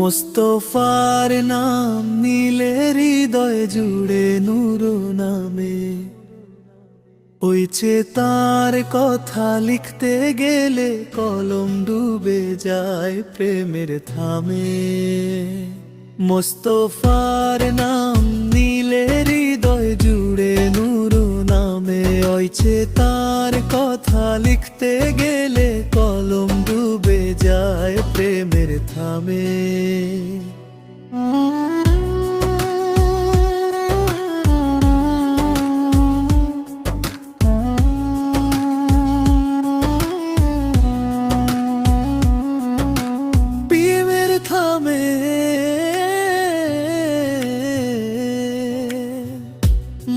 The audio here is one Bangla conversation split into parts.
মোস্তফার নাম নিলে হৃদয় জুড়ে নূর নামে, ওইছে তার কথা লিখতে গেলে কলম ডুবে যায় প্রেমের থামে। মোস্তফার নাম নিলে হৃদয় জুড়ে নূর নামে, ওইছে তার কথা লিখতে গেলে কলম ডুবে যায় প্রেমের থামে।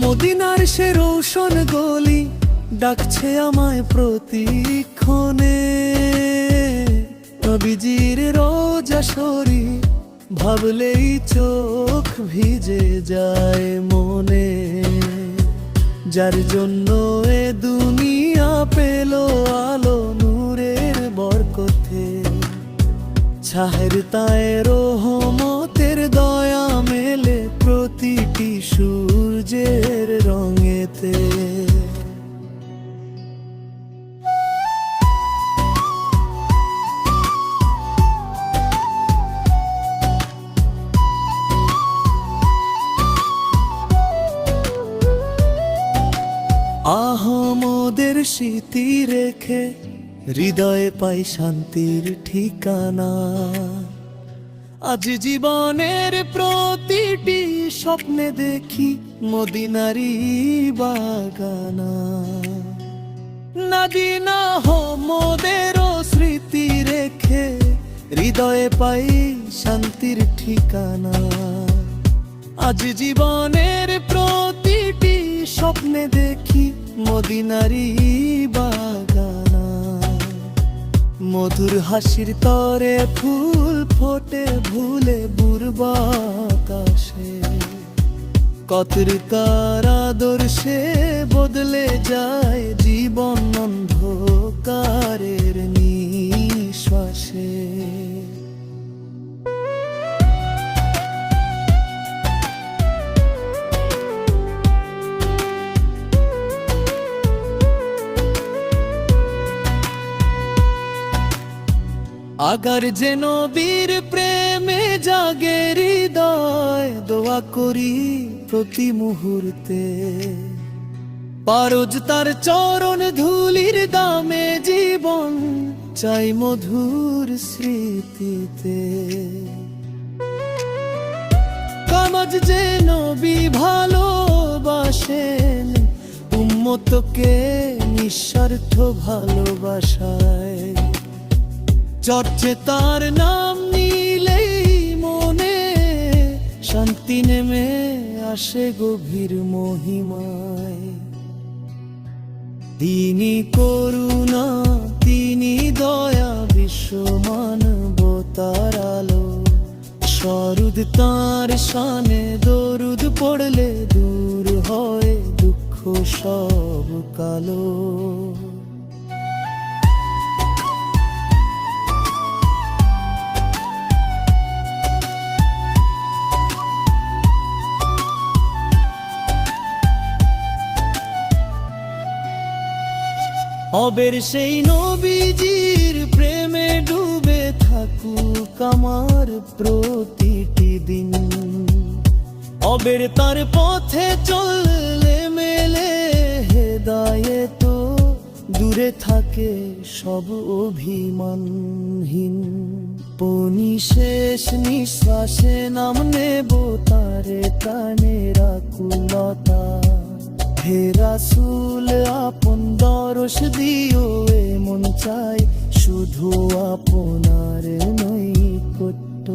মদিনার সে রৌশন গলি ডাকছে আমায় প্রতিক্ষণে, নবীজির রোজা শরীর ভাবলেই চোখ ভিজে যায় মনে। যার জন্য এ দুনিয়া পেল আলো নূরের বরকতে, ছাহের তায় রহমতের দয়া মেলে প্রতিটি সূর্যের রঙেতে। আহমদের স্মৃতি রেখে হৃদয়ে পাই শান্তির ঠিকানা। আজ জীবনের প্রতিটি স্বপ্নে দেখি মদিনারি বাগানা। নাদিনা মোদের স্মৃতি রেখে হৃদয়ে পাই শান্তির ঠিকানা। আজ জীবনের প্রতিটি স্বপ্নে দেখি মদিনারি বাগানা। মধুর হাসির তরে ফুল ফোটে ভুলে পূর্ব আকাশে, কতৃকার আদর্শে বদলে যায় জীবন অন্ধকারের নিঃশ্বাসে। আগার যে নবীর প্রেমে জাগে হৃদয়, দোয়া করি প্রতি মুহূর্তে। পারজ তার চরণ ধুলির দামে জীবন চাই মধুর স্মৃতিতে। কামাজ যে নবী ভালোবাসেন উম্মতকে নিঃস্বার্থ ভালোবাসায়, চর্চে তার নাম নিলেই মনে শান্তি নেমে আসে গভীর মহিমায়। তিনি করুণা, তিনি দয়া, বিশ্ব মানবতার আলো। সরুদ তার শানে দরুদ পড়লে দূর হয় দুঃখ সব কালো। অবের সেই নবীজির প্রেমে ডুবে থাকুক আমার প্রতিটি দিন। অবের তার পথে চললে মেলে হেদায়েত, দূরে থাকে সব অভিমানহীন। পনিশেষ নিঃশ্বাসে নাম নেব তারে প্রাণের আকুলতা। হে রাসূল আপন দরস দিও এমন চাই শুধু আপনার নৈকট্য।